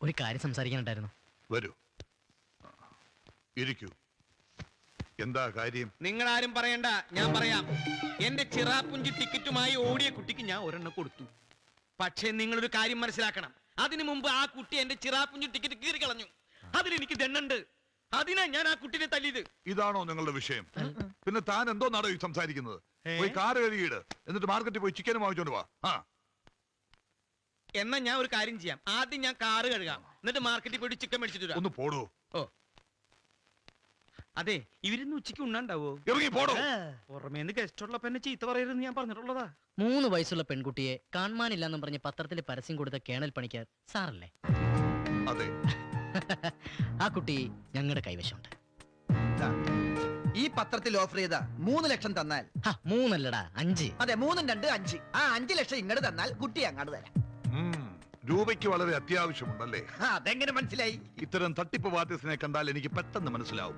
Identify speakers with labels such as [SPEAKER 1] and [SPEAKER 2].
[SPEAKER 1] ഒരു കാര്യം സംസാരിക്കാനുണ്ടായിരുന്നു.
[SPEAKER 2] വരൂ, ഇരിക്കൂ. എന്താ കാര്യം?
[SPEAKER 3] നിങ്ങൾ ആരും പറയണ്ട, ഞാൻ പറയാം. എന്റെ ചിറാപ്പുഞ്ചി ടിക്കറ്റുമായി ഓടിയ കുട്ടിക്ക് ഞാൻ ഒരെണ്ണം കൊടുത്തു. പക്ഷേ നിങ്ങളൊരു കാര്യം മനസ്സിലാക്കണം. അതിനു മുമ്പ് ആ കുട്ടി എന്റെ ചിറാപ്പുഞ്ചി ടിക്കറ്റ് കീറി കളഞ്ഞു. അതിലെനിക്ക് ദണ്ണുണ്ട്. അതിനാ ഞാൻ ആ കുട്ടിനെ തല്ലിയത്.
[SPEAKER 2] ഇതാണോ നിങ്ങളുടെ വിഷയം? പിന്നെ താൻ എന്തോ നാടോ ഈ സംസാരിക്കുന്നത്? പോയി കാറ് കഴുകിയിട്, എന്നിട്ട് മാർക്കറ്റിൽ പോയി ചിക്കനും വാങ്ങിച്ചോണ്ട് വാ.
[SPEAKER 3] എന്നാ ഞാൻ ഒരു കാര്യം ചെയ്യാം. ആദ്യം ഞാൻ കാറ് കഴുകാം, എന്നിട്ട് മാർക്കറ്റിൽ പോയിട്ട് ചിക്കൻ മേടിച്ചിട്ട് വരാം.
[SPEAKER 2] ഒന്ന് പോടോ.
[SPEAKER 3] ഓ അതെ, ഇവരിന്ന് ഉച്ചയ്ക്ക് ഉണ്ണാണ്ടാവോ?
[SPEAKER 2] ഇറങ്ങി പോടോ.
[SPEAKER 3] പുറമേന്ന് ഗസ്റ്റ് ഉള്ളപ്പോ എന്നെ ചീത്ത പറയരുതെന്ന് ഞാൻ പറഞ്ഞിട്ടുള്ളതാ.
[SPEAKER 1] 3 വയസ്സുള്ള പെൺകുട്ടിയെ കാണാനില്ലെന്നും പറഞ്ഞ് പത്രത്തിൽ പരസ്യം കൊടുത്ത കേണൽ പണിക്കർ സാറല്ലേ?
[SPEAKER 2] അതെ.
[SPEAKER 1] ആ കുട്ടി ഞങ്ങളുടെ കൈവശമുണ്ട്.
[SPEAKER 4] ഈ പത്രത്തിൽ ഓഫർ ചെയ്ത 3 ലക്ഷം തന്നാൽ
[SPEAKER 1] 3 അല്ലടാ 5.
[SPEAKER 4] അതെ, 3 2 5. ആ 5 ലക്ഷം ഇങ്ങോട്ട് തന്നാൽ കുട്ടി അങ്ങോട്ട് തരാം.
[SPEAKER 2] രൂപയ്ക്ക് വളരെ അത്യാവശ്യമുണ്ടല്ലേ?
[SPEAKER 4] അതെങ്ങനെ മനസ്സിലായി?
[SPEAKER 2] ഇത്തരം തട്ടിപ്പ് വാദ്യസിനെ കണ്ടാൽ എനിക്ക് പെട്ടെന്ന് മനസ്സിലാവും.